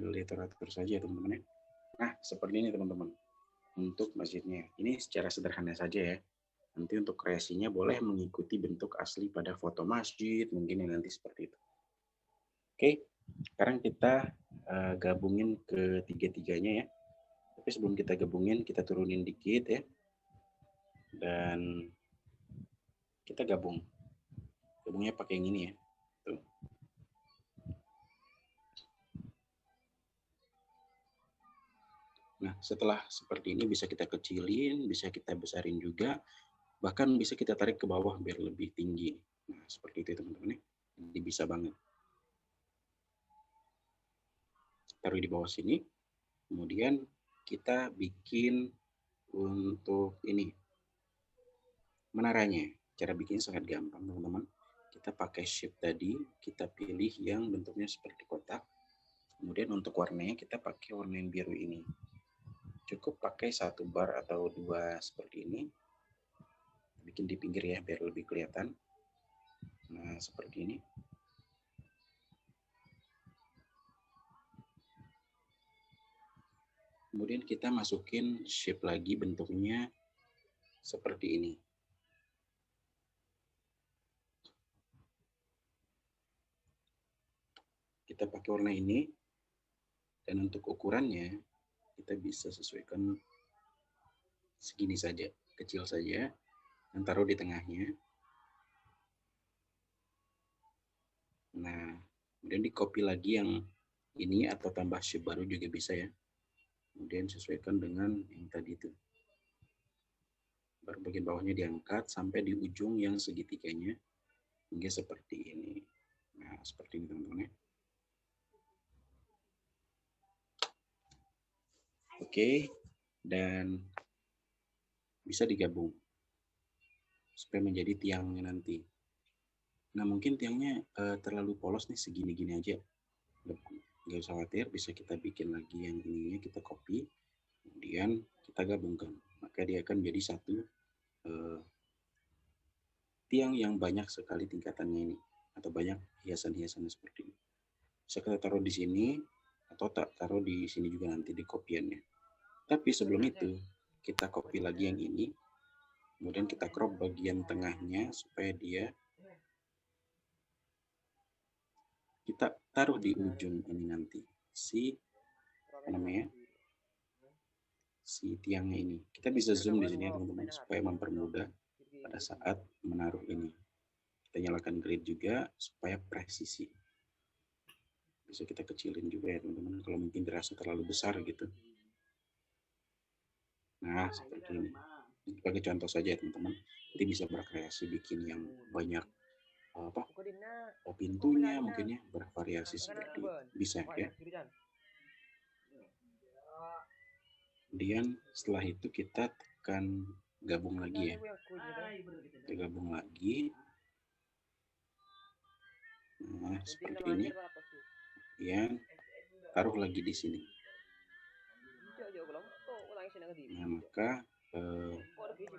sambil diatur-atur saja teman-teman ya. Nah, seperti ini teman-teman. Untuk masjidnya. Ini secara sederhana saja ya. Nanti untuk kreasinya boleh mengikuti bentuk asli pada foto masjid, mungkin yang nanti seperti itu. Oke, sekarang kita gabungin ketiga-tiganya ya. Tapi sebelum kita gabungin, kita turunin dikit ya. Dan kita gabung. Gabungnya pakai yang ini ya. Tuh. Nah, setelah seperti ini bisa kita kecilin, bisa kita besarin juga, bahkan bisa kita tarik ke bawah biar lebih tinggi. Nah, seperti itu teman-teman ya. Jadi bisa banget. Taruh di bawah sini. Kemudian kita bikin untuk ini menaranya. Cara bikin sangat gampang teman-teman. Kita pakai shape tadi, kita pilih yang bentuknya seperti kotak. Kemudian untuk warnanya kita pakai warna yang biru ini. Cukup pakai 1 bar atau 2 seperti ini. Bikin di pinggir ya biar lebih kelihatan. Nah, seperti ini. Kemudian kita masukin shape lagi bentuknya seperti ini. Kita pakai warna ini. Dan untuk ukurannya kita bisa sesuaikan segini saja, kecil saja, dan taruh di tengahnya. Nah, kemudian di copy lagi yang ini atau tambah shape baru juga bisa ya. Kemudian sesuaikan dengan yang tadi itu. Baru bagian bawahnya diangkat sampai di ujung yang segitiganya hingga seperti ini. Nah, seperti ini teman-teman ya. Oke, dan bisa digabung supaya menjadi tiangnya nanti. Nah, mungkin tiangnya terlalu polos nih, segini-gini aja. Nggak usah khawatir, bisa kita bikin lagi yang ininya, kita copy, kemudian kita gabungkan. Maka dia akan menjadi satu tiang yang banyak sekali tingkatannya ini, atau banyak hiasan-hiasan seperti ini. Bisa kita taruh di sini, atau taruh di sini juga nanti di kopiannya. Tapi sebelum itu, kita copy lagi yang ini, kemudian kita crop bagian tengahnya supaya dia kita taruh di ujung ini nanti si tiangnya ini. Kita bisa zoom di sini ya teman-teman supaya mempermudah pada saat menaruh ini. Kita nyalakan grid juga supaya presisi. Bisa kita kecilin juga ya teman-teman kalau mungkin dirasa terlalu besar gitu. Nah, seperti ini. Sebagai contoh saja teman-teman, nanti bisa berkreasi bikin yang banyak pintunya mungkin ya, bervariasi seperti itu. Bisa ya. Kemudian setelah itu kita tekan gabung lagi ya. Kita gabung lagi. Nah, seperti ini. Ya, taruh lagi di sini. Nah, maka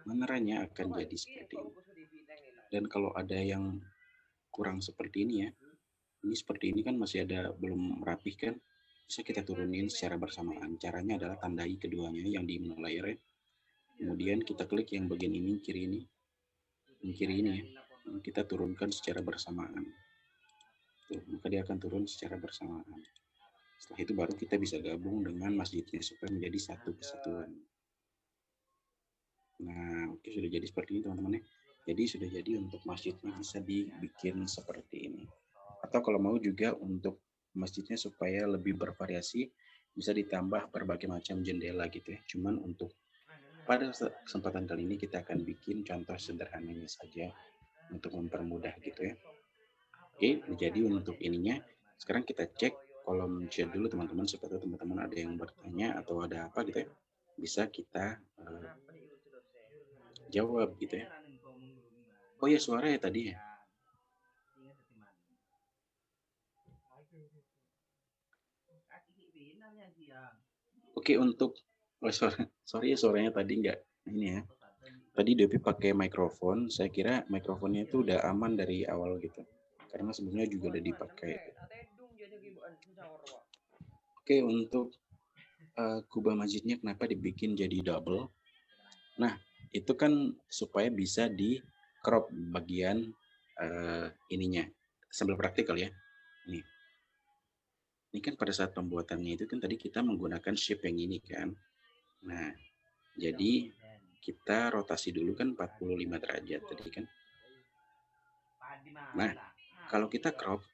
meneranya akan jadi seperti ini. Dan kalau ada yang kurang seperti ini ya, ini seperti ini kan masih ada belum rapih kan, bisa kita turunin secara bersamaan. Caranya adalah tandai keduanya yang di menu layar ya. Kemudian kita klik yang bagian ini, kiri ini, yang kiri ini ya, kita turunkan secara bersamaan. Tuh, maka dia akan turun secara bersamaan. Setelah itu baru kita bisa gabung dengan masjidnya supaya menjadi satu kesatuan. Nah, oke, sudah jadi seperti ini teman-teman ya. Jadi sudah jadi untuk masjidnya bisa dibikin seperti ini. Atau kalau mau juga untuk masjidnya supaya lebih bervariasi, bisa ditambah berbagai macam jendela gitu ya. Cuman untuk pada kesempatan kali ini kita akan bikin contoh sederhananya saja untuk mempermudah gitu ya. Oke, jadi untuk ininya sekarang kita cek kolom chat dulu teman-teman supaya teman-teman ada yang bertanya atau ada apa gitu ya. Bisa kita jawab gitu ya. Oh ya, suara ya tadi ya. Oke, untuk sorry ya suaranya tadi nggak ini ya. Tadi Devi pakai mikrofon, saya kira mikrofonnya itu udah aman dari awal gitu. Karena sebelumnya juga udah dipakai. Oke, untuk kubah masjidnya kenapa dibikin jadi double? Nah, itu kan supaya bisa di crop bagian ininya. Sambil praktikal ya. Nih, ini kan pada saat pembuatannya itu kan tadi kita menggunakan shape yang ini kan. Nah, jadi kita rotasi dulu kan 45 derajat tadi kan. Nah, kalau kita crop,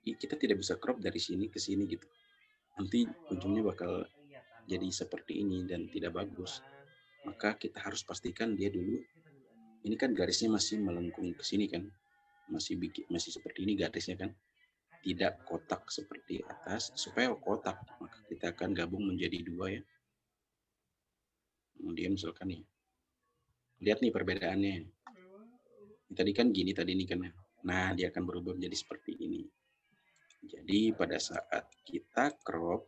kita tidak bisa crop dari sini ke sini gitu. Nanti ujungnya bakal jadi seperti ini dan tidak bagus. Maka kita harus pastikan dia dulu, ini kan garisnya masih melengkung ke sini kan, masih seperti ini garisnya kan, tidak kotak seperti atas. Supaya kotak, maka kita akan gabung menjadi dua ya. Kemudian misalkan nih, lihat nih perbedaannya. Tadi kan gini tadi ini kan. Nah, dia akan berubah menjadi seperti ini. Jadi pada saat kita crop,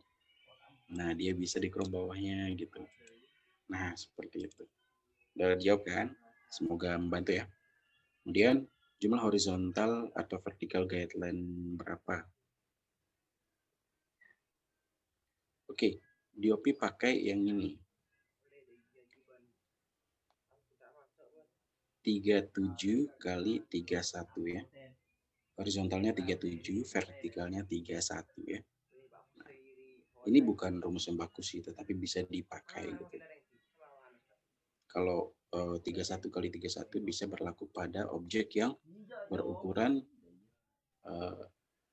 nah dia bisa di crop bawahnya gitu. Nah, seperti itu. Udah jawab kan? Semoga membantu ya. Kemudian jumlah horizontal atau vertical guideline berapa? Oke, DOP pakai yang ini. 37 kali 31 ya. Horizontalnya 37, vertikalnya 31 ya. Nah, ini bukan rumus yang bagus sih, tetapi bisa dipakai gitu. Kalau 31 kali 31 bisa berlaku pada objek yang berukuran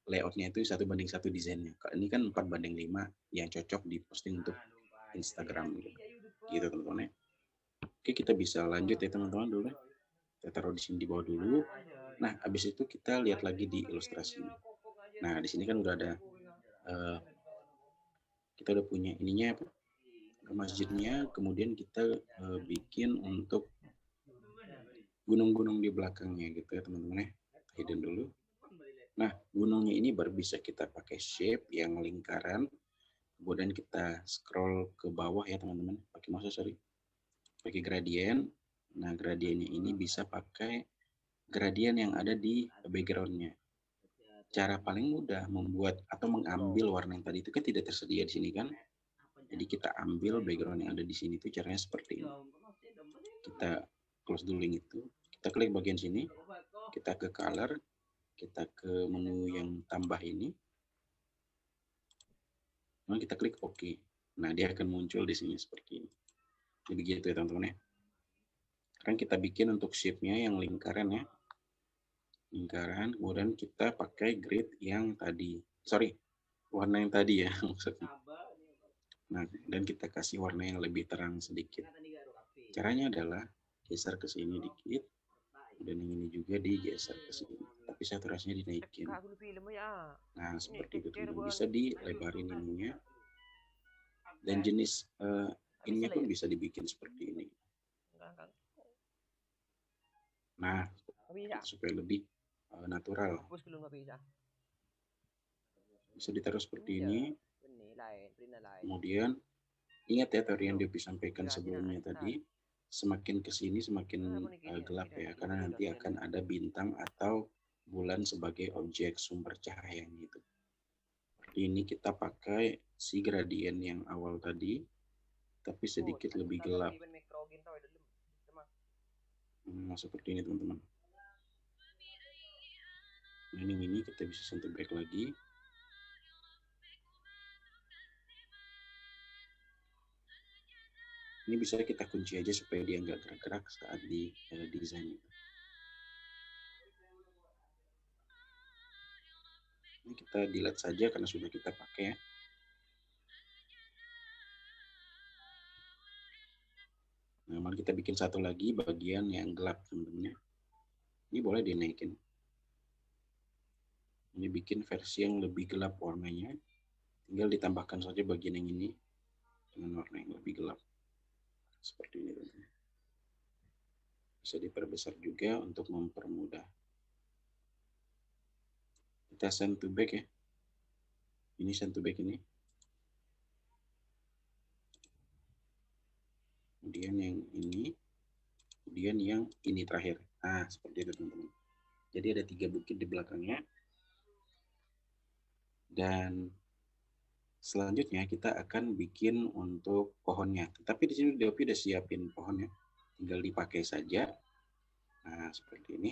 layoutnya itu 1:1 desainnya. Ini kan 4:5 yang cocok diposting untuk Instagram gitu. Gitu teman-teman ya. Oke, kita bisa lanjut ya teman-teman dulu. Kita taruh di sini di bawah dulu. Nah, habis itu kita lihat lagi di ilustrasi. Nah, di sini kan udah ada kita udah punya ininya masjidnya, kemudian kita bikin untuk gunung-gunung di belakangnya gitu ya teman-teman ya. Hidden dulu. Nah, gunungnya ini baru bisa kita pakai shape yang lingkaran. Kemudian kita scroll ke bawah ya teman-teman. Pakai mouse sorry. Pakai gradient. Nah, gradiennya ini bisa pakai gradien yang ada di backgroundnya. Cara paling mudah membuat atau mengambil warna yang tadi itu kan tidak tersedia di sini kan. Jadi kita ambil background yang ada di sini itu caranya seperti ini. Kita close dulu link itu. Kita klik bagian sini. Kita ke color. Kita ke menu yang tambah ini. Lalu kita klik OK. Nah, dia akan muncul di sini seperti ini. Jadi begitu ya teman-teman ya. Sekarang kita bikin untuk shape-nya yang lingkaran ya. Lingkaran, kemudian kita pakai grid yang tadi. Sorry, warna yang tadi ya maksudnya. Nah, dan kita kasih warna yang lebih terang sedikit. Caranya adalah geser ke sini dikit. Dan yang ini juga digeser ke sini. Tapi saturasinya dinaikin. Nah, seperti itu teman-teman. Bisa dilebarin ininya. Dan jenis ininya pun bisa dibikin seperti ini. Nah, supaya lebih natural. Bisa ditaruh seperti ini. Kemudian, ingat ya teori yang Devi sampaikan sebelumnya tadi. Semakin ke sini semakin gelap ya. Karena nanti akan ada bintang atau bulan sebagai objek sumber cahayanya itu. Seperti ini kita pakai si gradien yang awal tadi. Tapi sedikit lebih gelap. Nah, seperti ini teman-teman. Nah, ini kita bisa sentuh back lagi. Ini bisa kita kunci aja supaya dia nggak gerak-gerak saat di desain. Ini kita delete saja karena sudah kita pakai ya. Nah, mari kita bikin satu lagi bagian yang gelap teman-teman ya. Ini boleh dinaikin. Ini bikin versi yang lebih gelap warnanya. Tinggal ditambahkan saja bagian yang ini dengan warna yang lebih gelap. Seperti ini teman-teman. Bisa diperbesar juga untuk mempermudah. Kita send to back ya. Ini send to back ini. Kemudian yang ini. Kemudian yang ini terakhir. Nah, seperti itu teman-teman. Jadi ada 3 bukit di belakangnya. Dan Selanjutnya kita akan bikin untuk pohonnya. Tapi di sini Devi udah siapin pohonnya, tinggal dipakai saja. Nah, seperti ini.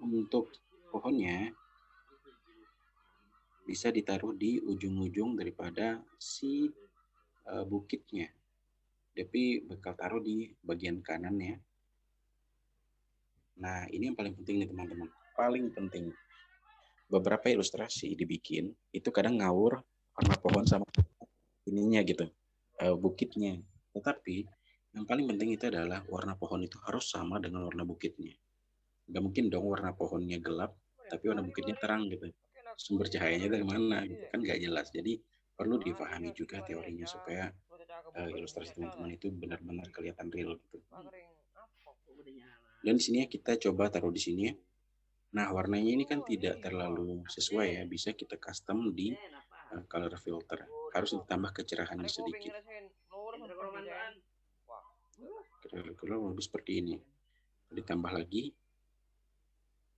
Untuk pohonnya bisa ditaruh di ujung-ujung daripada si bukitnya. Devi bakal taruh di bagian kanannya. Nah, ini yang paling penting nih teman-teman. Paling penting. Beberapa ilustrasi dibikin, itu kadang ngawur warna pohon sama ininya gitu, bukitnya. Tetapi yang paling penting itu adalah warna pohon itu harus sama dengan warna bukitnya. Nggak mungkin dong warna pohonnya gelap, tapi warna bukitnya terang gitu. Sumber cahayanya dari mana gitu kan nggak jelas. Jadi perlu difahami juga teorinya supaya ilustrasi teman-teman itu benar-benar kelihatan real gitu. Dan di sini ya kita coba taruh di sini ya. Nah, warnanya ini kan tidak terlalu sesuai ya, bisa kita custom di color filter. Harus ditambah kecerahannya sedikit. Kalau seperti ini. Ditambah lagi.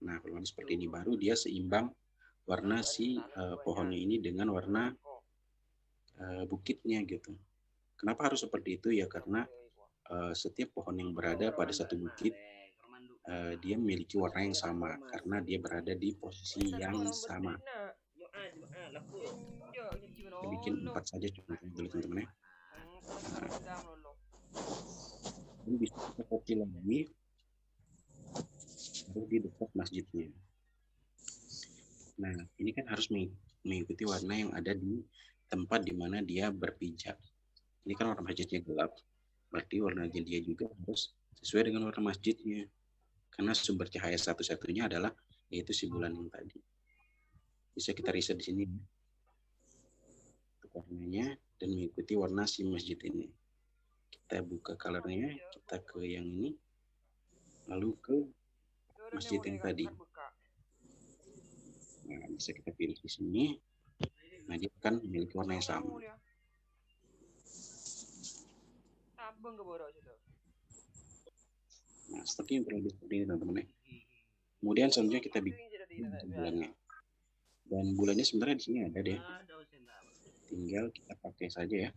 Nah, kalau seperti ini baru dia seimbang warna si pohonnya ini dengan warna bukitnya gitu. Kenapa harus seperti itu ya? Karena setiap pohon yang berada pada satu bukit dia memiliki warna yang sama karena dia berada di posisi yang sama. Kita bikin 4 saja contohnya dulu teman-teman ya. Ini bisa kita copy lagi baru di dekat masjidnya. Nah, ini kan harus mengikuti warna yang ada di tempat di mana dia berpijak. Ini kan warna masjidnya gelap, berarti warnanya dia juga harus sesuai dengan warna masjidnya. Karena sumber cahaya satu-satunya adalah yaitu si bulan yang tadi. Bisa kita riset di sini warnanya dan mengikuti warna si masjid ini. Kita buka colornya, kita ke yang ini, lalu ke masjid yang tadi. Nah, bisa kita pilih di sini. Nah, dia akan memiliki warna yang sama. Nah, seperti yang kurang lebih seperti ini teman-teman ya. Kemudian selanjutnya kita bikin bulannya. Dan bulannya sebenarnya di sini ada deh. Tinggal kita pakai saja ya.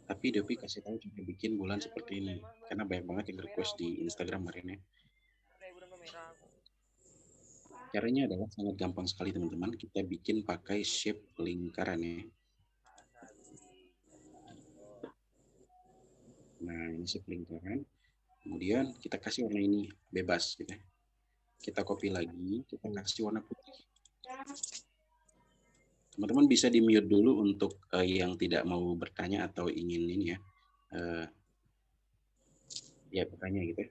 Tapi Devi kasih tahu cara bikin bulan seperti ini. Karena banyak banget yang request di Instagram kemarin ya. Caranya adalah sangat gampang sekali teman-teman. Kita bikin pakai shape lingkaran ya. Nah, ini shape lingkaran. Kemudian kita kasih warna ini bebas gitu. Kita copy lagi, kita kasih warna putih. Teman-teman bisa di mute dulu untuk yang tidak mau bertanya atau ingin ini ya. Ya bertanya gitu ya.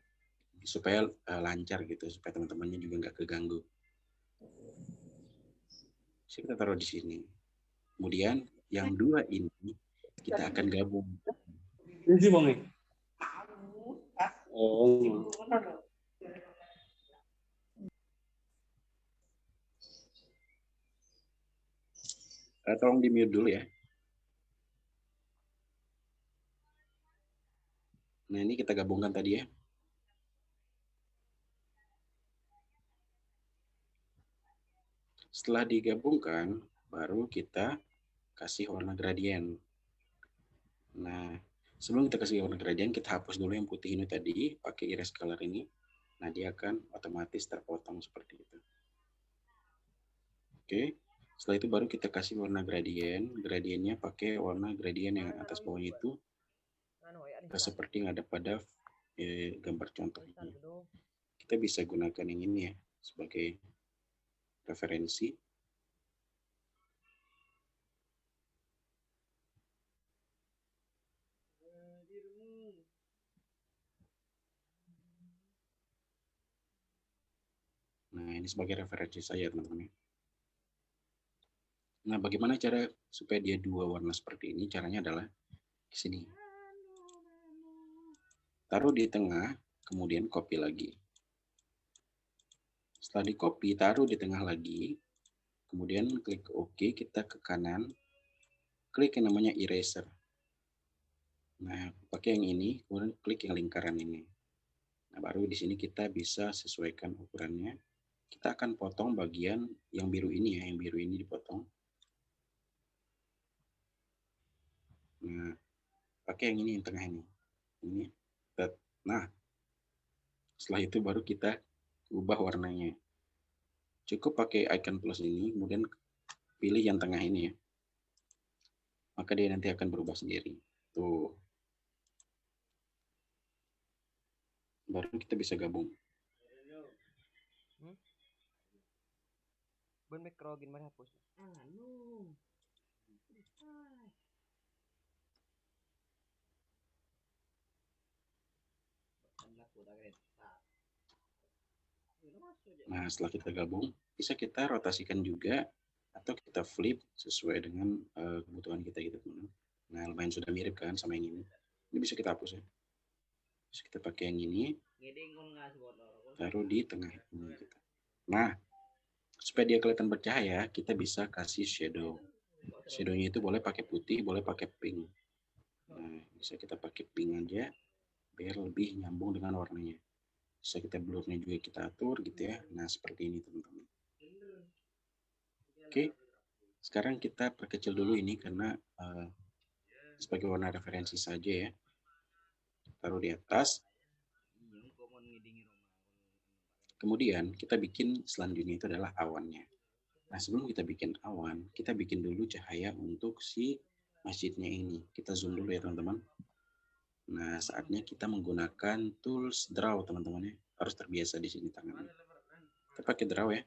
Supaya lancar gitu, supaya teman-temannya juga nggak keganggu. Kita taruh di sini. Kemudian yang dua ini kita akan gabung. Ini bang nih. Oh. Tolong di mute dulu ya. Nah ini kita gabungkan tadi ya. Setelah digabungkan, baru kita kasih warna gradien. Nah, sebelum kita kasih warna gradien, kita hapus dulu yang putih ini tadi, pakai erase color ini. Nah, dia akan otomatis terpotong seperti itu. Oke, setelah itu baru kita kasih warna gradien. Gradiennya pakai warna gradien yang atas bawah itu, seperti yang ada pada gambar contoh ini. Kita bisa gunakan yang ini ya, sebagai referensi. Nah, ini sebagai referensi saya, teman-teman. Nah, bagaimana cara supaya dia dua warna seperti ini? Caranya adalah di sini. Taruh di tengah, kemudian copy lagi. Setelah di copy, taruh di tengah lagi. Kemudian klik OK, kita ke kanan. Klik yang namanya eraser. Nah, pakai yang ini, kemudian klik yang lingkaran ini. Nah, baru di sini kita bisa sesuaikan ukurannya. kita akan potong bagian yang biru ini ya, yang biru ini dipotong. Nah, pakai yang ini, yang tengah ini. Ini. Nah, setelah itu baru kita ubah warnanya. Cukup pakai icon plus ini, kemudian pilih yang tengah ini ya. Maka dia nanti akan berubah sendiri. Tuh. Baru kita bisa gabung. Nah, setelah kita gabung, bisa kita rotasikan juga atau kita flip sesuai dengan kebutuhan kita gitu, teman-teman. Nah, lumayan sudah mirip kan sama yang ini. Ini bisa kita hapus ya. Bisa kita pakai yang ini, taruh di tengah ini kita. Nah, supaya dia kelihatan bercahaya, kita bisa kasih shadow. Shadownya itu boleh pakai putih, boleh pakai pink. Nah, bisa kita pakai pink aja, biar lebih nyambung dengan warnanya. Bisa kita blurnya juga kita atur gitu ya. Nah, seperti ini teman-teman. Oke, sekarang kita perkecil dulu ini karena sebagai warna referensi saja ya. Taruh di atas. Kemudian kita bikin selanjutnya itu adalah awannya. Nah, sebelum kita bikin awan, kita bikin dulu cahaya untuk si masjidnya ini. Kita zoom dulu ya teman-teman. Nah, saatnya kita menggunakan tools draw teman-teman ya. Harus terbiasa di sini tangannya. Kita pakai draw ya.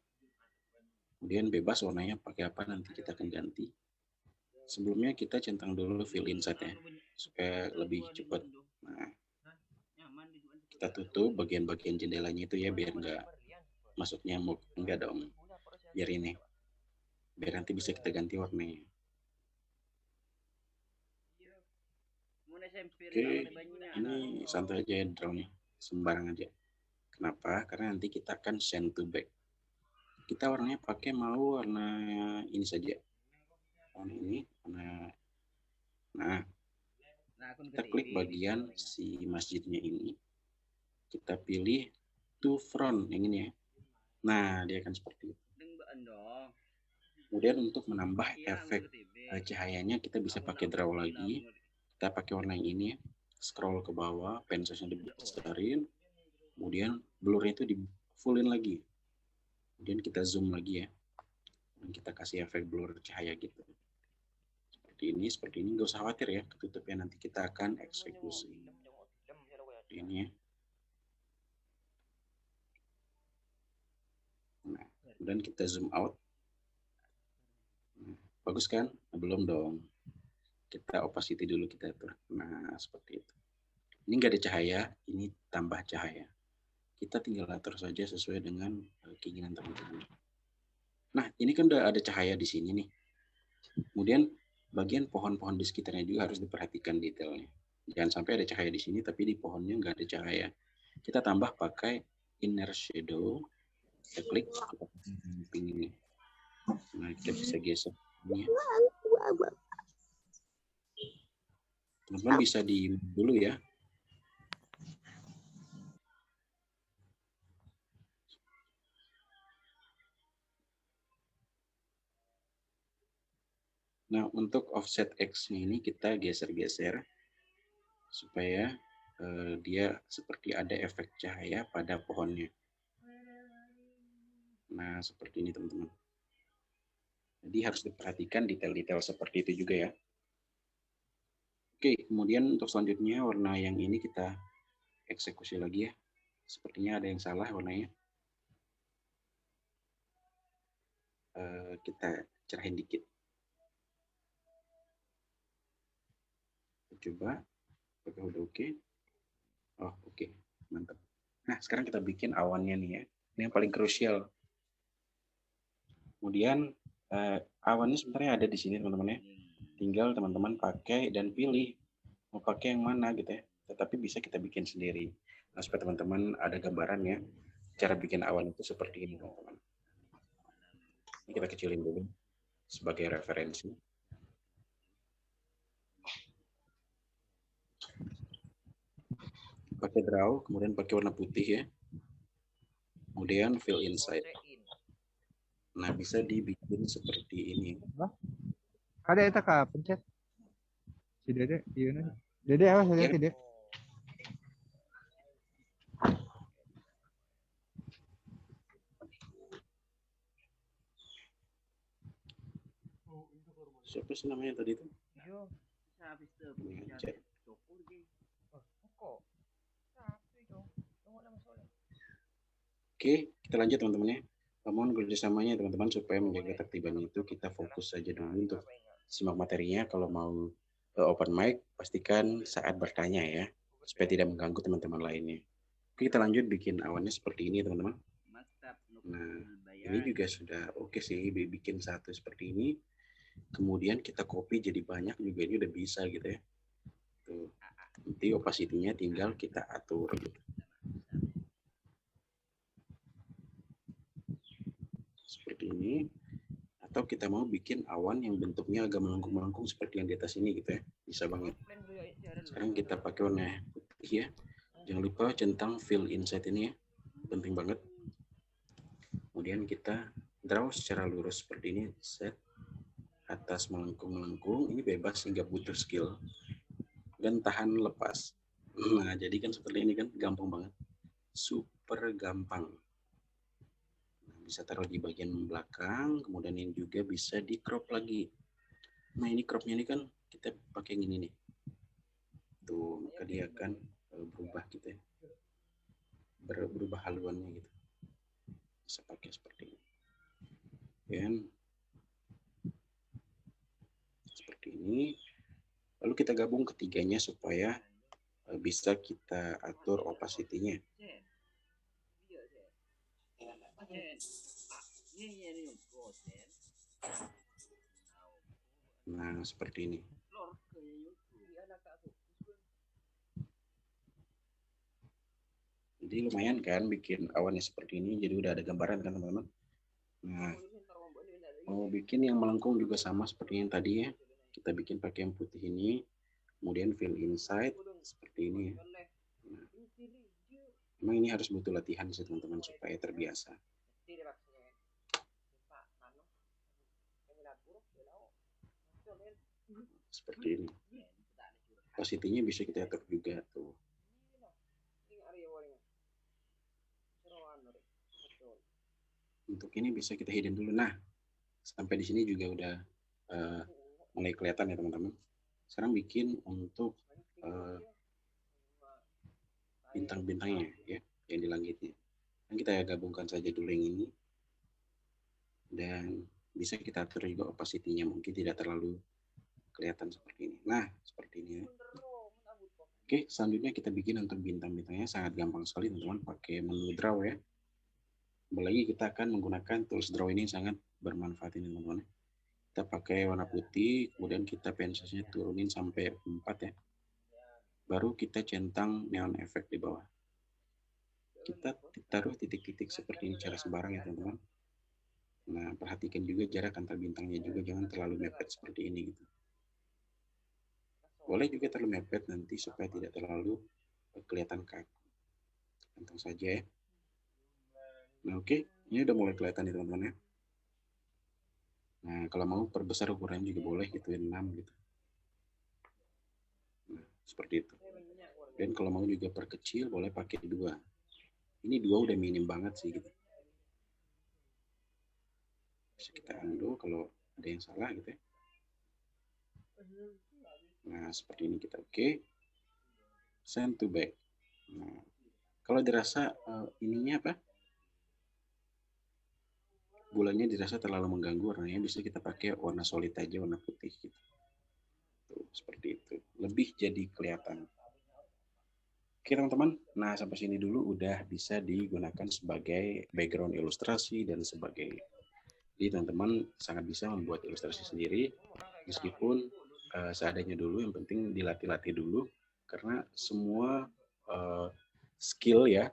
Kemudian bebas warnanya pakai apa nanti kita akan ganti. Sebelumnya kita centang dulu fill inside ya, supaya lebih cepat. Nah, kita tutup bagian-bagian jendelanya itu ya, biar nggak masuk nyamuk. Enggak dong, biar ini. Biar nanti bisa kita ganti warnanya. Oke, ini santai aja ya drawnya, sembarang aja. Kenapa? Karena nanti kita akan send to back. Kita warnanya pakai mau warna ini saja. Warna ini, warna. Nah, kita klik bagian si masjidnya ini. Kita pilih to front yang ini ya. Nah, dia akan seperti itu. Kemudian untuk menambah efek cahayanya kita bisa pakai draw lagi. Kita pakai warna yang ini ya. Scroll ke bawah, pen size-nya dibesarin. Kemudian blurnya itu di fullin lagi. Kemudian kita zoom lagi ya. Dan kita kasih efek blur cahaya gitu. Seperti ini. Nggak usah khawatir ya, ketutupnya nanti kita akan eksekusi. Ini ya. Nah, kemudian kita zoom out. Nah, bagus kan? Nah, belum dong. Kita opacity dulu kita atur. Nah, seperti itu. Ini nggak ada cahaya, ini tambah cahaya. Kita tinggal atur saja sesuai dengan keinginan teman-teman. Nah, ini kan udah ada cahaya di sini nih. Kemudian bagian pohon-pohon di sekitarnya juga harus diperhatikan detailnya. Jangan sampai ada cahaya di sini, tapi di pohonnya nggak ada cahaya. Kita tambah pakai inner shadow. Kita klik, kita samping ini. Nah, kita bisa geser. Teman-teman bisa di dulu ya. Nah, untuk offset X-nya ini kita geser-geser supaya dia seperti ada efek cahaya pada pohonnya. Nah, seperti ini teman-teman. Jadi harus diperhatikan detail-detail seperti itu juga ya. Oke, kemudian untuk selanjutnya warna yang ini kita eksekusi lagi ya. Sepertinya ada yang salah warnanya. Kita cerahin dikit. Coba, apakah udah oke? Oh, oke. Mantap. Nah, sekarang kita bikin awannya nih ya. Ini yang paling krusial. Kemudian awannya sebenarnya ada di sini teman-teman ya. Tinggal teman-teman pakai dan pilih mau pakai yang mana gitu ya. Tetapi bisa kita bikin sendiri. Nah, supaya teman-teman ada gambaran ya. Cara bikin awan itu seperti ini teman-teman. Ini kita kecilin dulu sebagai referensi. Pakai draw, kemudian pakai warna putih ya. Kemudian fill inside. Nah, bisa dibikin seperti ini. Ada eta ka pencet. Si Dede, iya nih. Dede awas Ya. lihat Dede. Siapa sih namanya tadi itu? Chat. Oke, kita lanjut teman-teman ya. Mohon kerjasamanya teman-teman supaya menjaga ketertiban itu kita fokus saja dulu untuk simak materinya. Kalau mau open mic, pastikan saat bertanya ya, supaya tidak mengganggu teman-teman lainnya. Oke, kita lanjut bikin awannya seperti ini teman-teman. Nah, ini juga sudah oke sih, bikin satu seperti ini. Kemudian kita copy jadi banyak juga, ini udah bisa gitu ya. Tuh. Nanti opacity-nya tinggal kita atur gitu. Seperti ini. Atau kita mau bikin awan yang bentuknya agak melengkung-melengkung seperti yang di atas ini gitu ya, bisa banget. Sekarang kita pakai warna putih ya. Jangan lupa centang fill inside ini ya, penting banget. Kemudian kita draw secara lurus seperti ini, set atas melengkung-melengkung, ini bebas hingga butuh skill dan tahan lepas. Nah, jadi kan seperti ini kan gampang banget, super gampang. Bisa taruh di bagian belakang, kemudian ini juga bisa di crop lagi. Nah, ini cropnya ini kan kita pakai yang ini nih. Tuh, maka dia akan berubah gitu ya. Berubah haluannya gitu. Bisa pakai seperti ini. Dan seperti ini. Lalu kita gabung ketiganya supaya bisa kita atur opacity-nya. Nah, seperti ini. Jadi lumayan kan bikin awannya seperti ini. Jadi udah ada gambaran kan teman-teman. Nah, mau bikin yang melengkung juga sama seperti yang tadi ya. Kita bikin pakai yang putih ini. Kemudian fill inside seperti ini. Nah, memang ini harus butuh latihan sih teman-teman supaya terbiasa. Seperti ini. Opacity-nya bisa kita atur juga tuh. Untuk ini bisa kita hidden dulu. Nah, sampai di sini juga udah mulai kelihatan ya teman-teman. Sekarang bikin untuk bintang-bintangnya ya, yang di langitnya. Dan kita gabungkan saja dulu yang ini. Dan bisa kita atur juga opacity-nya, mungkin tidak terlalu kelihatan seperti ini. Nah, seperti ini ya. Oke, selanjutnya kita bikin untuk bintang-bintangnya sangat gampang sekali teman-teman, pakai menu draw ya. Apalagi kita akan menggunakan tools draw ini sangat bermanfaat ini teman-teman. Kita pakai warna putih, kemudian kita pensilnya turunin sampai 4 ya. Baru kita centang neon effect di bawah. Kita taruh titik-titik seperti ini cara sembarang ya teman-teman. Nah, perhatikan juga jarak antar bintangnya juga, jangan terlalu mepet seperti ini gitu. Boleh juga terlalu mepet nanti supaya tidak terlalu kelihatan kaku. Centang saja ya. Nah, oke, ini udah mulai kelihatan nih teman-teman ya. Nah, kalau mau perbesar ukurannya juga boleh gitu, 6 gitu. Nah, seperti itu. Dan kalau mau juga perkecil boleh pakai 2. Ini 2 udah minim banget sih gitu. Bisa kita undo kalau ada yang salah gitu ya. Nah, seperti ini kita oke. Send to back. Nah, kalau dirasa ininya apa? Bulannya dirasa terlalu mengganggu warnanya, bisa kita pakai warna solid aja, warna putih gitu. Tuh, seperti itu. Lebih jadi kelihatan. Oke teman-teman, nah sampai sini dulu udah bisa digunakan sebagai background ilustrasi dan sebagai. Jadi teman-teman sangat bisa membuat ilustrasi sendiri, meskipun seadanya dulu, yang penting dilatih-latih dulu, karena semua skill ya,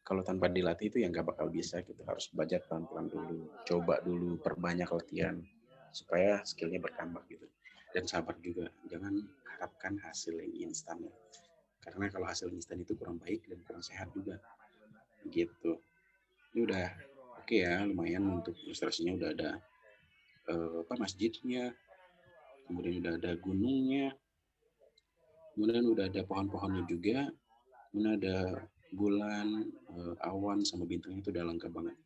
kalau tanpa dilatih itu yang nggak bakal bisa, kita harus belajar pelan-pelan dulu, coba dulu, perbanyak latihan, supaya skillnya bertambah gitu. Dan sabar juga, jangan harapkan hasil yang instan ya. Karena kalau hasil instan itu kurang baik dan kurang sehat juga. Gitu. Ini udah Oke ya, lumayan untuk ilustrasinya udah ada masjidnya, kemudian udah ada gunungnya, kemudian udah ada pohon-pohonnya juga, kemudian ada bulan, awan sama bintangnya itu udah lengkap banget.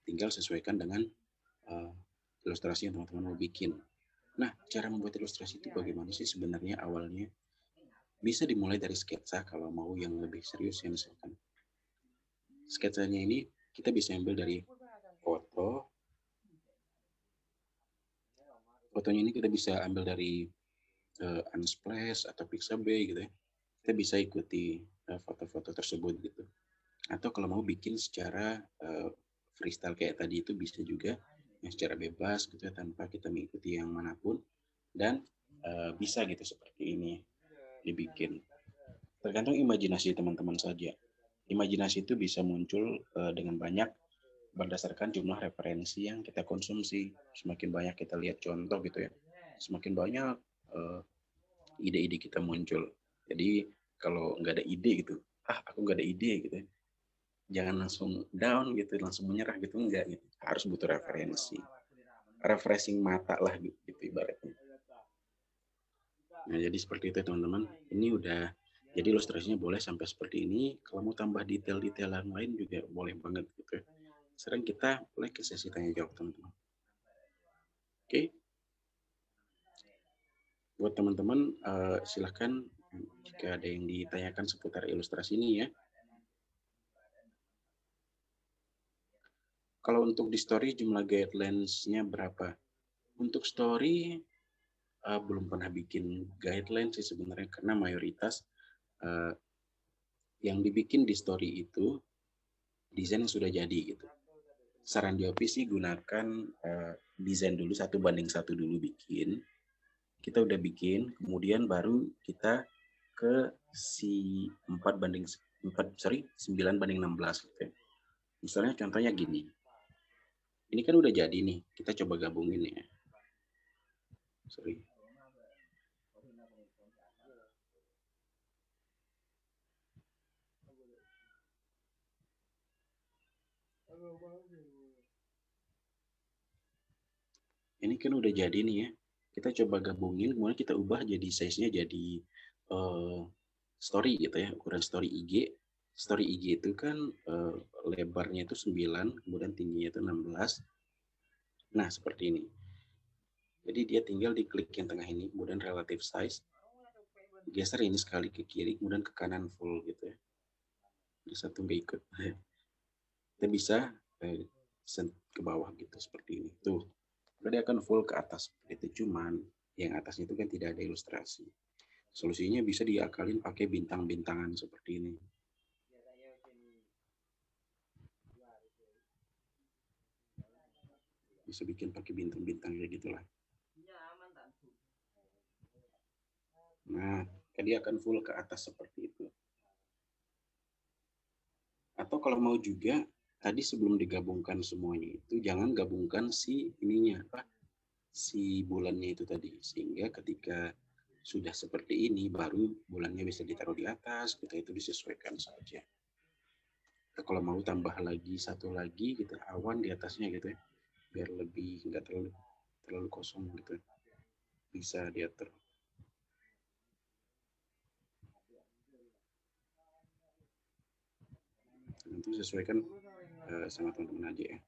Tinggal sesuaikan dengan ilustrasi yang teman-teman mau bikin. Nah, cara membuat ilustrasi itu bagaimana sih sebenarnya awalnya? Bisa dimulai dari sketsa kalau mau yang lebih serius ya misalkan. Sketsanya ini kita bisa ambil dari foto. Fotonya ini kita bisa ambil dari Unsplash atau Pixabay gitu ya. Kita bisa ikuti foto-foto tersebut gitu. Atau kalau mau bikin secara freestyle kayak tadi itu bisa juga yang secara bebas gitu ya, tanpa kita mengikuti yang manapun, dan bisa gitu seperti ini dibikin. Tergantung imajinasi teman-teman saja. Imajinasi itu bisa muncul dengan banyak berdasarkan jumlah referensi yang kita konsumsi. Semakin banyak kita lihat contoh gitu ya, semakin banyak ide-ide kita muncul. Jadi kalau nggak ada ide gitu, aku nggak ada ide gitu ya, jangan langsung down gitu, langsung menyerah gitu, enggak gitu. Harus butuh referensi, refreshing mata lah gitu ibaratnya. Nah jadi seperti itu teman-teman. Ini udah jadi ilustrasinya boleh sampai seperti ini. Kalau mau tambah detail-detail yang lain juga boleh banget gitu ya. Sekarang kita mulai ke sesi tanya jawab teman-teman. Oke. Buat teman-teman silahkan jika ada yang ditanyakan seputar ilustrasi ini ya. Kalau untuk di story jumlah guidelines-nya berapa? Untuk story belum pernah bikin guideline sih sebenarnya, karena mayoritas yang dibikin di story itu desain yang sudah jadi gitu. Saran di sih gunakan desain dulu 1:1 dulu bikin. Kita udah bikin, kemudian baru kita ke si 9:16 gitu ya. Misalnya contohnya gini. Ini kan udah jadi nih, kita coba gabungin ya. Sorry. Ini kan udah jadi nih ya. Kita coba gabungin, kemudian kita ubah jadi size-nya jadi story gitu ya, ukuran story IG. Story IG itu kan lebarnya itu 9, kemudian tingginya itu 16. Nah, seperti ini. Jadi dia tinggal diklik yang tengah ini, kemudian relative size. Geser ini sekali ke kiri, kemudian ke kanan full gitu ya. Jadi satu nggak ikut. Kita bisa ke bawah gitu seperti ini. Tuh, dia akan full ke atas itu, cuman yang atasnya itu kan tidak ada ilustrasi. Solusinya bisa diakalin pakai bintang-bintangan seperti ini. Bisa bikin pakai bintang-bintang kayak gitulah. Nah, dia akan full ke atas seperti itu. Atau kalau mau juga, tadi sebelum digabungkan semuanya itu, jangan gabungkan si ininya, si bulannya itu tadi. Sehingga ketika sudah seperti ini, baru bulannya bisa ditaruh di atas, kita itu disesuaikan saja. Kita kalau mau tambah lagi, satu lagi, gitu, awan di atasnya gitu ya, biar lebih nggak terlalu kosong gitu. Bisa diatur. Nanti sesuaikan sama teman-teman aja ya.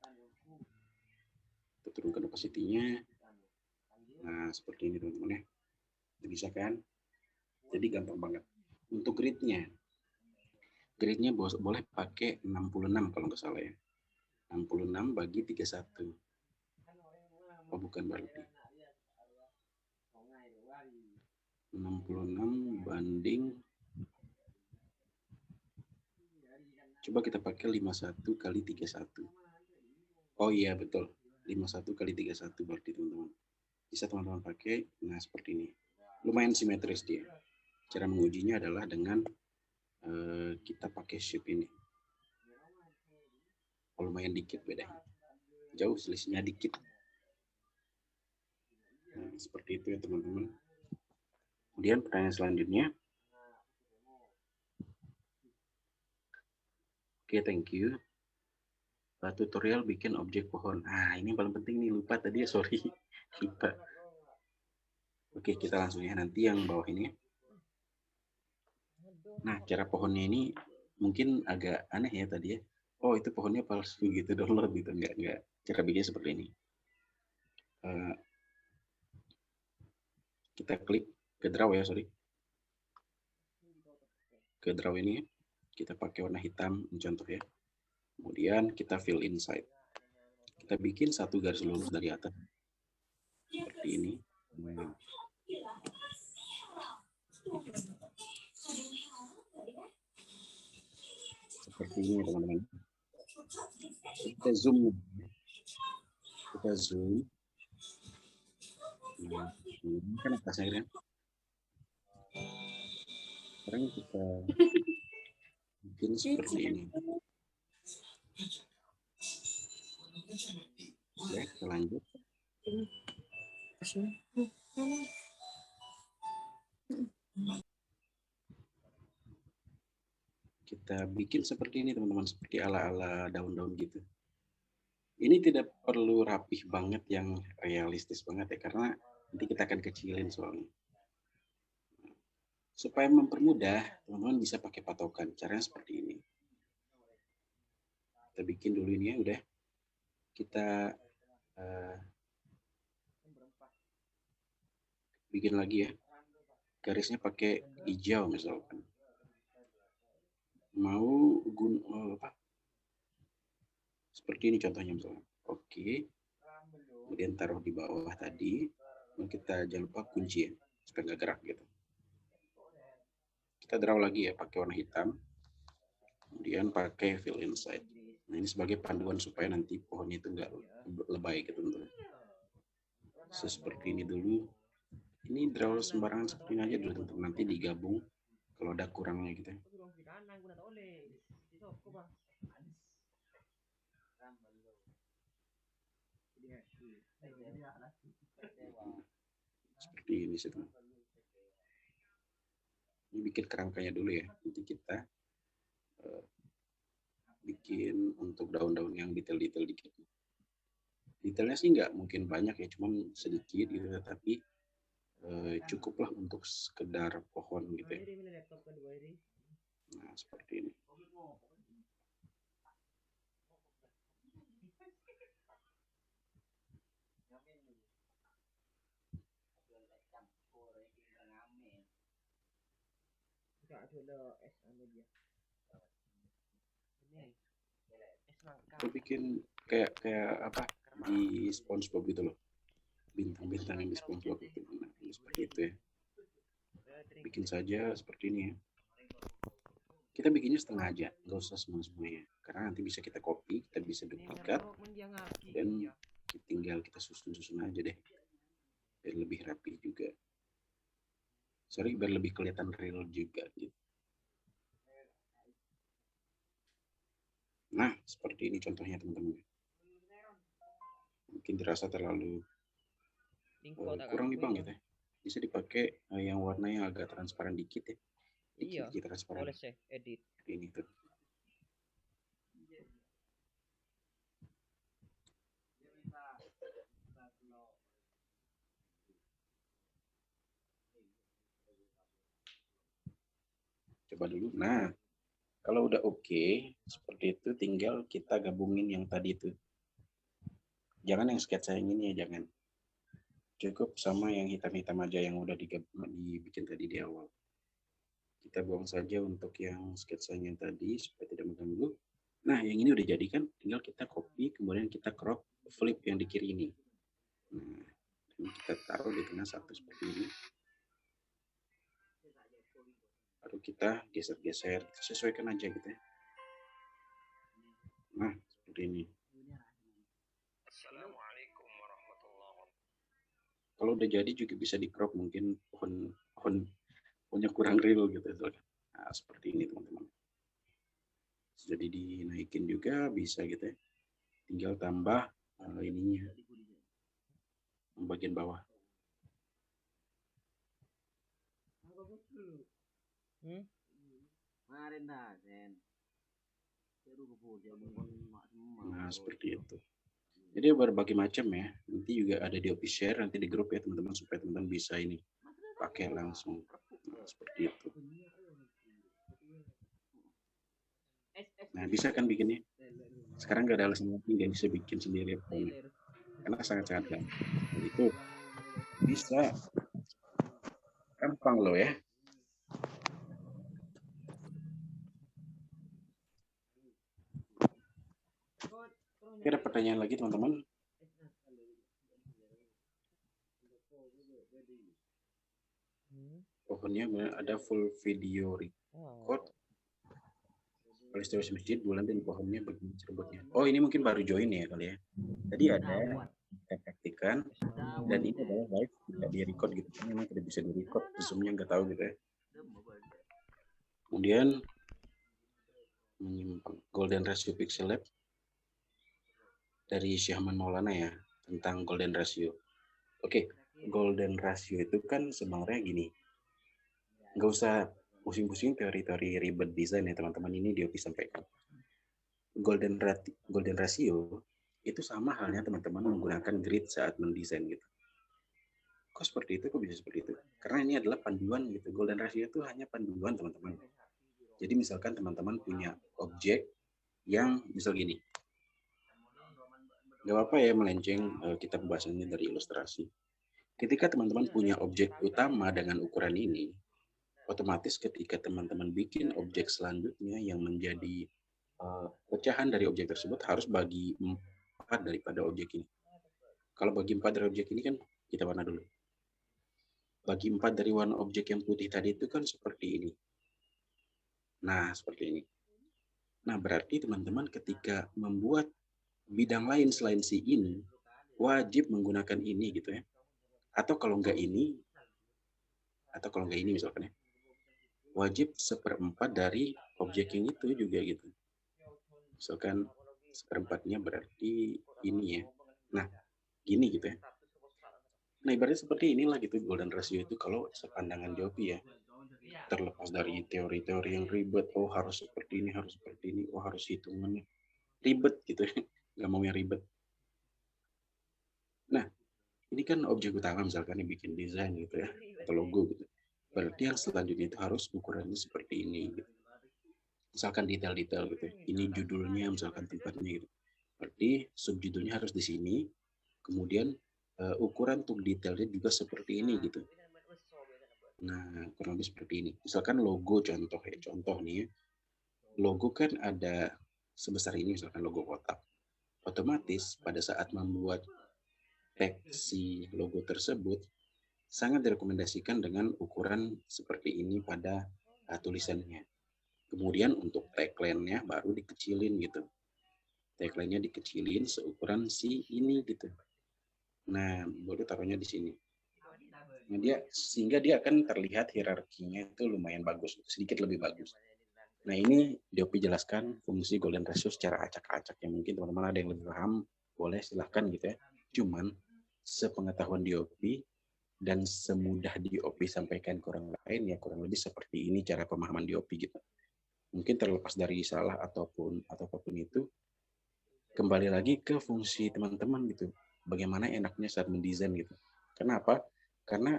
Kita turunkan opacity-nya. Nah, seperti ini teman-teman ya. Bisa kan? Jadi gampang banget. Untuk grid-nya boleh pakai 66 kalau nggak salah ya. 66 bagi 31. Oh, bukan berarti. 66 banding, coba kita pakai 51 kali 31. Oh iya betul, 51 kali 31 berarti teman-teman. Bisa teman-teman pakai, nah seperti ini. Lumayan simetris dia. Cara mengujinya adalah dengan kita pakai shape ini. Oh, lumayan dikit bedanya. Jauh selisihnya dikit. Nah, seperti itu ya teman-teman. Kemudian pertanyaan selanjutnya. Oke, thank you. tutorial bikin objek pohon. Ini yang paling penting nih, lupa tadi ya, sorry. Lupa. Oke, kita langsung ya, nanti yang bawah ini. Nah, cara pohonnya ini mungkin agak aneh ya tadi ya. Oh, itu pohonnya palsu gitu, download gitu. Enggak. Cara bikinnya seperti ini. Kita klik ke draw ya, sorry. Ke draw ini, kita pakai warna hitam, contoh ya. Kemudian kita fill inside. Kita bikin satu garis lurus dari atas. Seperti ini. Seperti ini teman-teman. Kita zoom. Nah, ini kan atasnya kan. Sekarang kita bikin seperti ini. Oke, kita lanjut. Kita bikin seperti ini teman-teman, seperti ala-ala daun-daun gitu. Ini tidak perlu rapih banget yang realistis banget ya, karena nanti kita akan kecilin soalnya. Supaya mempermudah, teman-teman bisa pakai patokan. Caranya seperti ini. Kita bikin dulu ini ya, udah. Kita bikin lagi ya. Garisnya pakai hijau misalkan. Mau apa? Seperti ini contohnya misalnya. Oke. Kemudian taruh di bawah tadi. Kita jangan lupa kunci ya, supaya nggak gerak gitu. Kita draw lagi ya pakai warna hitam. Kemudian pakai fill inside. Nah, ini sebagai panduan supaya nanti pohonnya itu nggak lebay gitu teman-teman. Seperti ini dulu. Ini draw sembarangan seperti ini aja dulu teman-teman. Nanti digabung kalau ada kurangnya gitu. Seperti ini sih teman. Ini bikin kerangkanya dulu ya. Nanti kita bikin untuk daun-daun yang detail-detail dikit. Detailnya sih nggak mungkin banyak ya, cuman sedikit gitu, tapi cukuplah untuk sekedar pohon gitu ya. Nah, seperti ini. Aku bikin kayak apa di SpongeBob gitu loh, bintang-bintang yang di SpongeBob itu. Nah, seperti itu ya. Bikin saja seperti ini ya. Kita bikinnya setengah aja, nggak usah semuanya, karena nanti bisa kita copy, kita bisa duplikat, dan tinggal kita susun aja deh, biar lebih rapi juga. Sorry, biar lebih kelihatan real juga gitu. Nah, seperti ini contohnya teman-teman. Mungkin dirasa terlalu kurang nih bang gitu ya. Bisa dipakai yang warnanya agak transparan dikit ya. Dikit transparan. Boleh sih edit. Ini tuh. Coba dulu. Nah, kalau udah oke, seperti itu tinggal kita gabungin yang tadi itu. Jangan yang sketsa yang ini ya, jangan. Cukup sama yang hitam-hitam aja yang udah dibikin tadi di awal. Kita buang saja untuk yang sketsanya tadi supaya tidak mengganggu. Nah, yang ini udah jadi kan, tinggal kita copy, kemudian kita crop, flip yang di kiri ini. Nah, ini kita taruh di tengah satu seperti ini. Lalu kita geser-geser, sesuaikan aja gitu ya. Nah, seperti ini. Assalamualaikum warahmatullahi wabarakatuh. Kalau udah jadi juga bisa di crop, mungkin pohonnya kurang real gitu. Nah, seperti ini teman-teman. Jadi dinaikin juga bisa gitu ya. Tinggal tambah ininya, bagian bawah. Nah, seperti itu. Jadi berbagai macam ya. Nanti juga ada di office share nanti di grup ya teman-teman supaya teman-teman bisa ini pakai langsung. Nah, seperti itu. Nah, bisa kan bikinnya? Sekarang nggak ada alasan lagi nggak bisa bikin sendiri karena sangat-sangat gampang. Itu bisa gampang loh ya. Oke, ada pertanyaan lagi teman-teman? Pohonnya ada full video record. Peristiwa masjid bulan dan pohonnya begini cerbutnya. Oh, ini mungkin baru join ya kali ya. Tadi ada kita praktikan dan ini adalah live tidak di record gitu. Memang tidak bisa di record, zoomnya nggak tahu gitu ya. Kemudian menyimpang golden ratio pixel lab dari Syahman Maulana ya tentang golden ratio. Oke, golden ratio itu kan sebenarnya gini. Nggak usah pusing-pusing teori-teori ribet desain ya teman-teman, ini dia sampaikan. Golden ratio itu sama halnya teman-teman menggunakan grid saat mendesain gitu. Kok seperti itu? Kok bisa seperti itu? Karena ini adalah panduan gitu. Golden ratio itu hanya panduan teman-teman. Jadi misalkan teman-teman punya objek yang misal gini. Gak apa-apa ya melenceng kita pembahasannya dari ilustrasi. Ketika teman-teman punya objek utama dengan ukuran ini, otomatis ketika teman-teman bikin objek selanjutnya yang menjadi pecahan dari objek tersebut harus bagi 4 daripada objek ini. Kalau bagi 4 dari objek ini kan kita warna dulu. Bagi 4 dari warna objek yang putih tadi itu kan seperti ini. Nah, seperti ini. Nah, berarti teman-teman ketika membuat bidang lain selain si ini, wajib menggunakan ini gitu ya. Atau kalau enggak ini misalkan ya, wajib 1/4 dari objek yang itu juga gitu. Misalkan 1/4-nya berarti ini ya. Nah, gini gitu ya. Nah, ibaratnya seperti inilah gitu golden ratio itu kalau sepandangan Jopi ya. Terlepas dari teori-teori yang ribet, oh harus seperti ini, oh harus hitungannya. Ribet gitu ya. Nggak mau yang ribet. Nah, ini kan objek utama misalkan yang bikin desain gitu ya, atau logo gitu. Berarti yang selanjutnya itu harus ukurannya seperti ini gitu. Misalkan detail-detail gitu. Ini judulnya misalkan tempatnya gitu. Berarti subjudulnya harus di sini. Kemudian ukuran untuk detailnya juga seperti ini gitu. Nah, kurang lebih seperti ini. Misalkan logo contoh ya. Contoh nih ya. Logo kan ada sebesar ini misalkan logo kotak. Otomatis pada saat membuat teks si logo tersebut sangat direkomendasikan dengan ukuran seperti ini pada tulisannya. Kemudian untuk tagline-nya baru dikecilin gitu. Tagline-nya dikecilin seukuran si ini gitu. Nah, baru taruhnya di sini. Nah, sehingga dia akan terlihat hierarkinya itu lumayan bagus, sedikit lebih bagus. Nah, ini Diopi jelaskan fungsi golden ratio secara acak-acak. Ya mungkin teman-teman ada yang lebih paham, boleh silahkan gitu ya. Cuman sepengetahuan Diopi dan semudah Diopi sampaikan ke orang lain ya kurang lebih seperti ini cara pemahaman Diopi gitu. Mungkin terlepas dari salah ataupun apapun itu, kembali lagi ke fungsi teman-teman gitu. Bagaimana enaknya saat mendesain gitu. Kenapa? Karena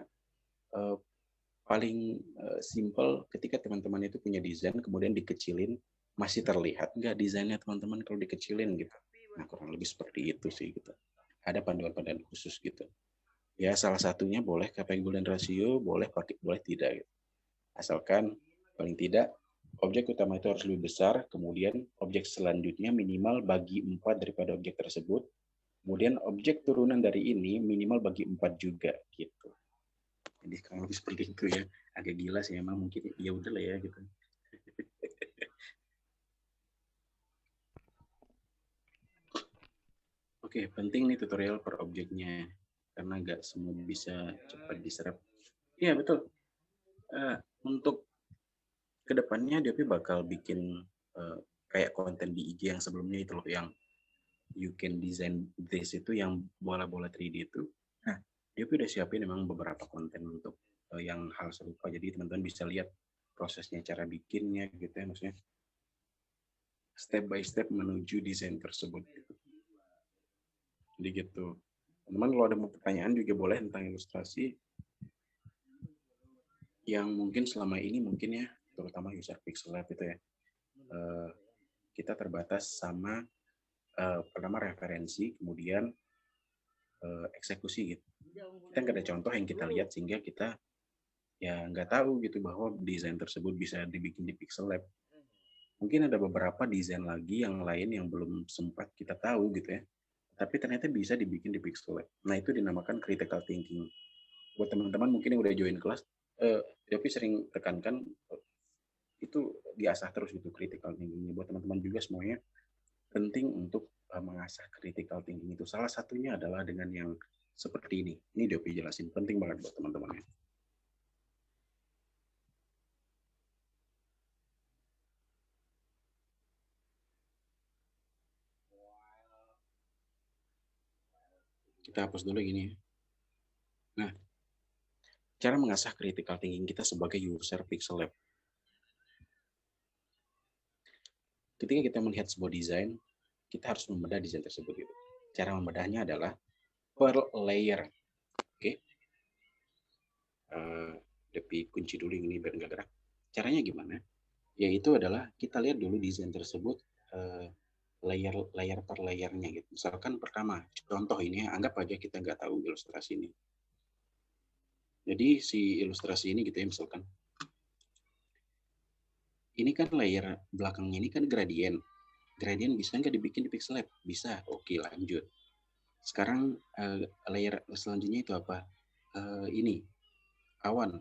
paling simple ketika teman-teman itu punya desain kemudian dikecilin, masih terlihat nggak desainnya teman-teman kalau dikecilin gitu. Nah, kurang lebih seperti itu sih gitu. Ada panduan-panduan khusus gitu. Ya, salah satunya boleh KPI golden ratio, boleh pakai, boleh tidak gitu. Asalkan paling tidak objek utama itu harus lebih besar, kemudian objek selanjutnya minimal bagi 4 daripada objek tersebut, kemudian objek turunan dari ini minimal bagi 4 juga gitu. Jadi kalau lebih seperti itu ya, agak gila sih emang mungkin ya udah lah ya gitu. Oke, penting nih tutorial per objeknya karena nggak semua bisa cepat diserap. Iya betul. Untuk kedepannya Devi bakal bikin kayak konten di IG yang sebelumnya itu loh, yang you can design this itu yang bola-bola 3D itu. Nah, Devi udah siapin memang beberapa konten untuk yang hal serupa. Jadi teman-teman bisa lihat prosesnya, cara bikinnya gitu ya, maksudnya step by step menuju desain tersebut. Jadi gitu. Teman-teman kalau ada pertanyaan juga boleh tentang ilustrasi yang mungkin selama ini mungkin ya, terutama user Pixel Lab itu ya, kita terbatas sama pertama referensi, kemudian eksekusi gitu. Kita nggak ada contoh yang kita lihat sehingga kita ya nggak tahu gitu bahwa desain tersebut bisa dibikin di Pixel Lab. Mungkin ada beberapa desain lagi yang lain yang belum sempat kita tahu gitu ya, tapi ternyata bisa dibikin di Pixel Lab. Nah itu dinamakan critical thinking. Buat teman-teman mungkin yang udah join kelas, Yopi sering tekankan itu diasah terus gitu critical thinking. Buat teman-teman juga semuanya penting untuk mengasah critical thinking itu. Salah satunya adalah dengan yang seperti ini. Ini Yopi jelasin, penting banget buat teman-teman. Kita hapus dulu gini ya. Nah, cara mengasah critical thinking kita sebagai user Pixel Lab. Ketika kita melihat sebuah desain, kita harus membedah desain tersebut. Gitu. Cara membedahnya adalah per layer. Oke. Lebih kunci dulu ini biar nggak gerak. Caranya gimana? Yaitu adalah kita lihat dulu desain tersebut layer per layernya gitu. Misalkan pertama, contoh ini anggap aja kita nggak tahu ilustrasi ini. Jadi si ilustrasi ini gitu ya misalkan. Ini kan layer belakangnya ini kan gradien. Gradien bisa nggak dibikin di Pixel Lab? Bisa. Oke, lanjut. Sekarang layer selanjutnya itu apa? Ini awan.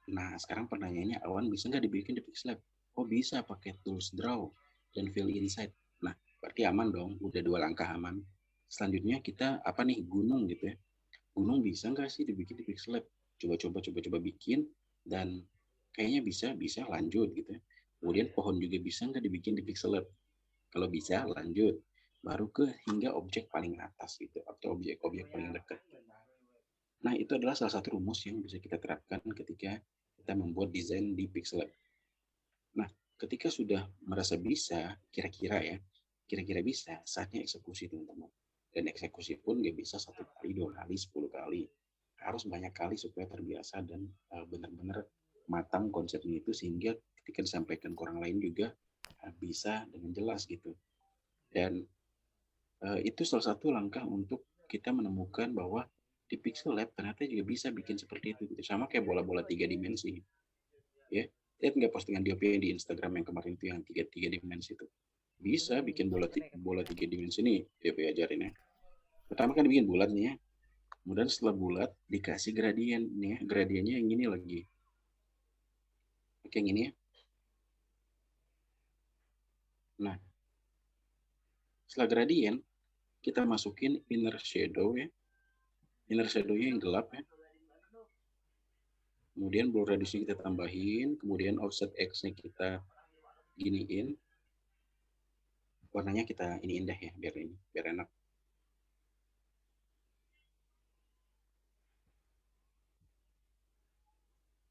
Nah, sekarang pertanyaannya awan bisa nggak dibikin di Pixel Lab? Oh bisa, pakai tools draw dan fill inside. Nah, berarti aman dong, udah 2 langkah aman. Selanjutnya kita apa nih, gunung gitu ya. Gunung bisa nggak sih dibikin di Pixel Lab? Coba bikin dan kayaknya bisa lanjut gitu ya. Kemudian pohon juga bisa nggak dibikin di Pixel Lab? Kalau bisa lanjut, baru ke hingga objek paling atas gitu atau objek-objek paling dekat. Nah, itu adalah salah satu rumus yang bisa kita terapkan ketika kita membuat desain di Pixel Lab. Nah, ketika sudah merasa bisa, kira-kira bisa, saatnya eksekusi teman-teman. Dan eksekusi pun nggak bisa 1 kali, 2 kali, 10 kali. Harus banyak kali supaya terbiasa dan benar-benar matang konsepnya itu sehingga ketika disampaikan ke orang lain juga bisa dengan jelas gitu. Dan itu salah satu langkah untuk kita menemukan bahwa di Pixel Lab ternyata juga bisa bikin seperti itu gitu. Sama kayak bola-bola 3 dimensi ya. Lihat nggak postingan Diop di Instagram yang kemarin itu yang 3 dimensi itu, bisa bikin bola 3 dimensi nih. Diop ajarin ya. Pertama kan bikin bulat nih ya, kemudian setelah bulat dikasih gradien nih ya. Gradiennya yang ini lagi, oke yang ini ya. Nah, setelah gradien kita masukin inner shadow ya. Inner shadow-nya yang gelap ya. Kemudian blur radius-nya kita tambahin, kemudian offset X-nya kita giniin. Warnanya kita ini indah ya, biar enak.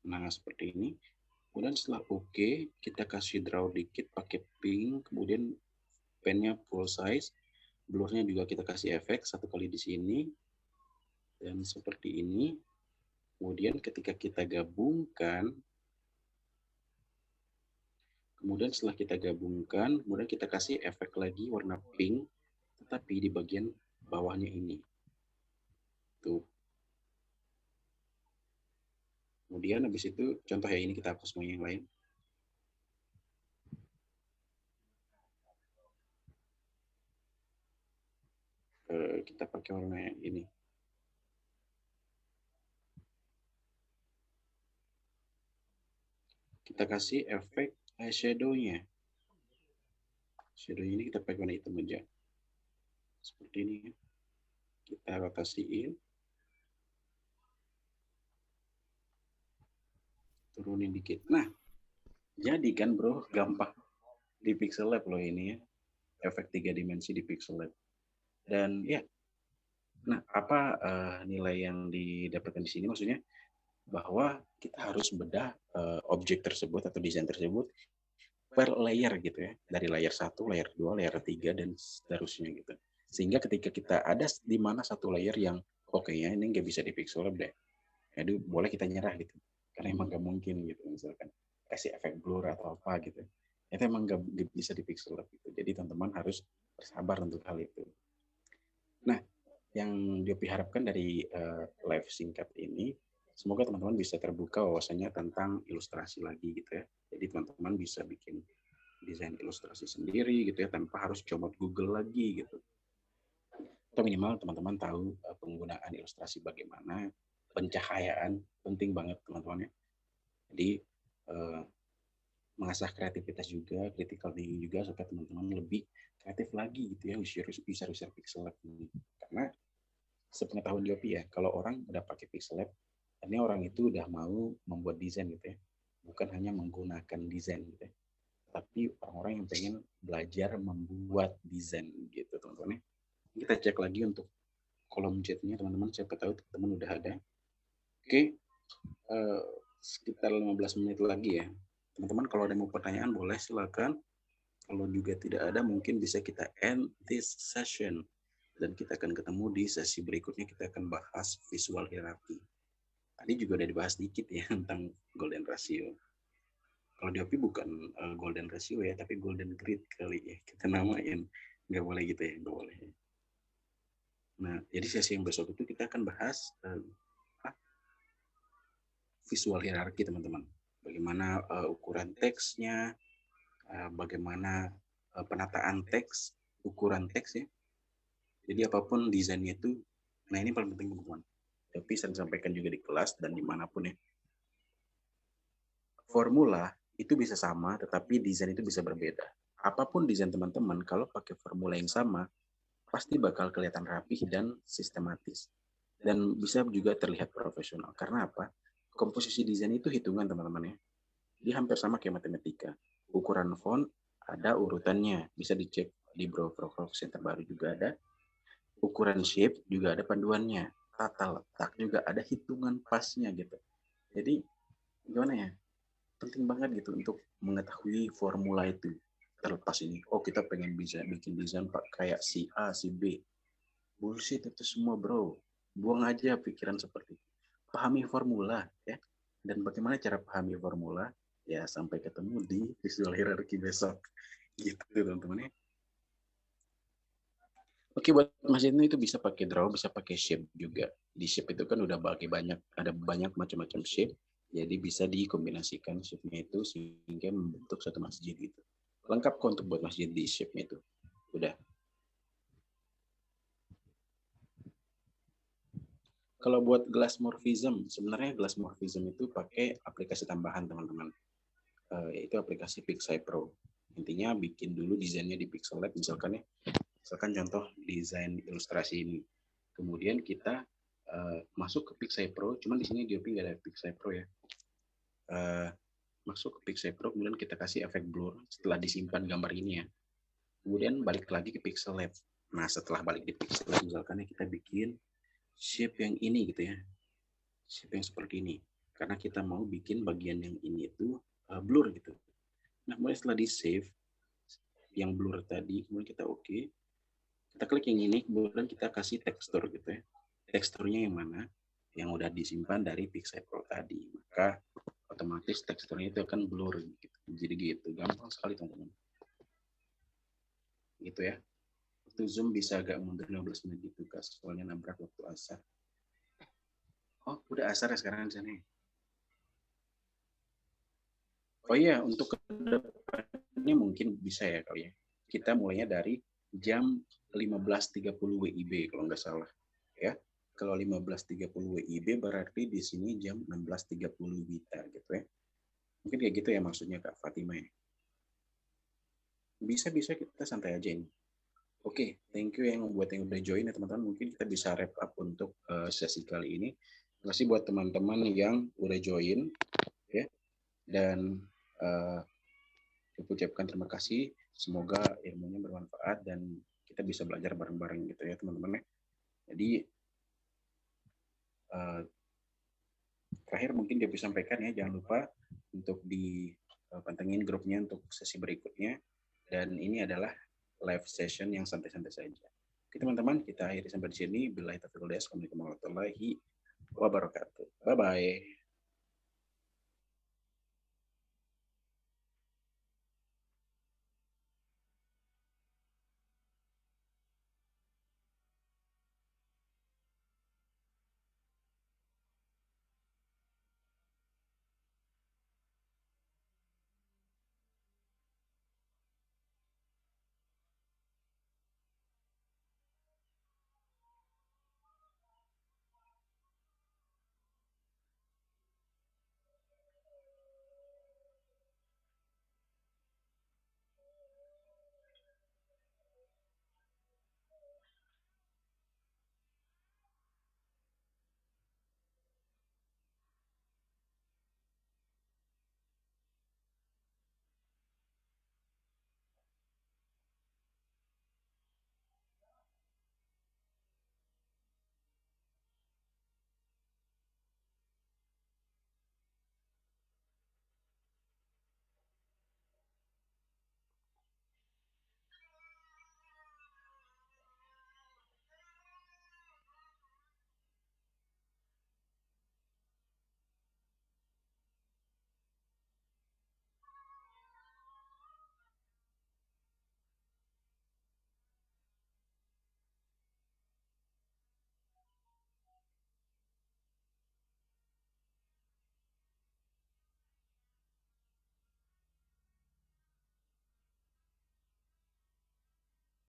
Nah, seperti ini. Kemudian setelah oke, kita kasih draw dikit pakai pink, kemudian pennya full size. Blurnya juga kita kasih efek 1 kali di sini. Dan seperti ini. Kemudian ketika kita gabungkan, kemudian setelah kita gabungkan, kemudian kita kasih efek lagi warna pink, tetapi di bagian bawahnya ini. Tuh. Kemudian habis itu, contoh ya ini kita hapus semua yang lain. Kita pakai warna ini. Kita kasih efek eyeshadow-nya. Shadow ini kita pakai warna hitam aja. Seperti ini. Kita rotasiin. Turunin dikit. Nah, jadi kan bro, gampang. Di Pixel Lab loh ini ya. Efek 3 dimensi di Pixel Lab. Dan ya, nah apa nilai yang didapatkan di sini maksudnya? Bahwa kita harus bedah objek tersebut atau desain tersebut per layer gitu ya, dari layer 1, layer 2, layer 3 dan seterusnya gitu. Sehingga ketika kita ada di mana satu layer yang oke ya ini nggak bisa di pixel lab deh, jadi boleh kita nyerah gitu, karena emang nggak mungkin gitu misalkan kasih efek blur atau apa gitu, itu emang nggak bisa di pixel lab gitu. Jadi teman-teman harus bersabar untuk hal itu. Nah, yang Diopi harapkan dari live singkat ini, semoga teman-teman bisa terbuka wawasannya tentang ilustrasi lagi gitu ya. Jadi teman-teman bisa bikin desain ilustrasi sendiri gitu ya, tanpa harus comot Google lagi gitu. Atau minimal teman-teman tahu penggunaan ilustrasi bagaimana, pencahayaan penting banget teman-teman ya. Jadi mengasah kreativitas juga, critical thinking juga supaya teman-teman lebih kreatif lagi gitu ya, user pixel lab ini. Karena sepengetahuan Diopi ya, kalau orang udah pakai pixel lab, ini orang itu udah mau membuat desain gitu ya, bukan hanya menggunakan desain gitu ya, tapi orang-orang yang pengen belajar membuat desain gitu teman-teman ya. Kita cek lagi untuk kolom chatnya teman-teman, siapa tahu teman-teman udah ada. Oke, sekitar 15 menit lagi ya. Teman-teman kalau ada mau pertanyaan boleh silakan. Kalau juga tidak ada mungkin bisa kita end this session. Dan kita akan ketemu di sesi berikutnya, kita akan bahas visual hierarchy. Tadi juga udah dibahas dikit ya tentang golden ratio. Kalau di OP bukan golden ratio ya, tapi golden grid kali ya kita namain. Nggak boleh gitu ya, nggak boleh. Nah, jadi sesi yang besok itu kita akan bahas visual hierarchy teman-teman. Bagaimana ukuran teksnya, bagaimana penataan teks, ukuran teks ya. Jadi apapun desainnya itu, nah ini paling penting teman-teman. Tapi saya sampaikan juga di kelas dan dimanapun ya. Formula itu bisa sama, tetapi desain itu bisa berbeda. Apapun desain teman-teman, kalau pakai formula yang sama, pasti bakal kelihatan rapih dan sistematis. Dan bisa juga terlihat profesional. Karena apa? Komposisi desain itu hitungan teman-teman ya. Dia hampir sama kayak matematika. Ukuran font ada urutannya, bisa dicek di Provox yang terbaru juga ada. Ukuran shape juga ada panduannya. Tata letak juga ada hitungan pasnya gitu. Jadi gimana ya? Penting banget gitu untuk mengetahui formula itu. Terlepas ini, oh kita pengen bisa bikin desain pak kayak si A, si B. Bullshit itu semua bro. Buang aja pikiran seperti itu. Pahami formula ya. Dan bagaimana cara pahami formula? Ya sampai ketemu di visual hierarchy besok. Gitu teman-teman ya. Oke, buat Mas Ibnu itu bisa pakai draw, bisa pakai shape juga. Di shape itu kan udah ada banyak macam-macam shape. Jadi bisa dikombinasikan shape-nya itu sehingga membentuk satu masjid gitu. Lengkap kok untuk buat masjid di shape-nya itu. Udah. Kalau buat glass morphism, sebenarnya glass morphism itu pakai aplikasi tambahan teman-teman. Yaitu aplikasi Pixai Pro. Intinya bikin dulu desainnya di Pixel Lab misalkan ya. Misalkan contoh desain ilustrasi ini. Kemudian kita masuk ke Pixai Pro, cuman di sini Diopi nggak ada Pixai Pro ya. Masuk ke Pixai Pro, kemudian kita kasih efek blur setelah disimpan gambar ini ya. Kemudian balik lagi ke Pixel Lab. Nah setelah balik di Pixel Lab, misalkan kita bikin shape yang ini gitu ya, shape yang seperti ini. Karena kita mau bikin bagian yang ini itu blur gitu. Nah mulai setelah di save yang blur tadi, kemudian kita oke. Kita klik yang ini, kemudian kita kasih tekstur gitu ya. Teksturnya yang mana? Yang udah disimpan dari Pixai Pro tadi. Maka otomatis teksturnya itu akan blur gitu. Jadi gitu, gampang sekali teman-teman. Gitu ya. Waktu Zoom bisa agak mundur 15 menit gitu, Kak. Soalnya nabrak waktu asar. Oh, udah asar ya sekarang di sana. Oh iya, untuk kedepannya mungkin bisa ya kali ya. Kita mulainya dari jam 15.30 WIB kalau nggak salah. Ya. Kalau 15.30 WIB berarti di sini jam 16.30 WITA gitu ya. Mungkin kayak gitu ya maksudnya Kak Fatima ya. Bisa kita santai aja ini. Oke, thank you yang buat yang udah join ya teman-teman. Mungkin kita bisa wrap up untuk sesi kali ini. Terima kasih buat teman-teman yang udah join ya. Dan ucapkan terima kasih. Semoga ilmunya bermanfaat dan kita bisa belajar bareng-bareng gitu ya teman-teman ya. Jadi terakhir mungkin dia bisa sampaikan ya, jangan lupa untuk di pantengin grupnya untuk sesi berikutnya. Dan ini adalah live session yang santai-santai saja. Oke teman-teman, kita akhiri sampai di sini. Billahi taufiq wal hidayah. Assalamualaikum warahmatullahi wabarakatuh. Bye-bye.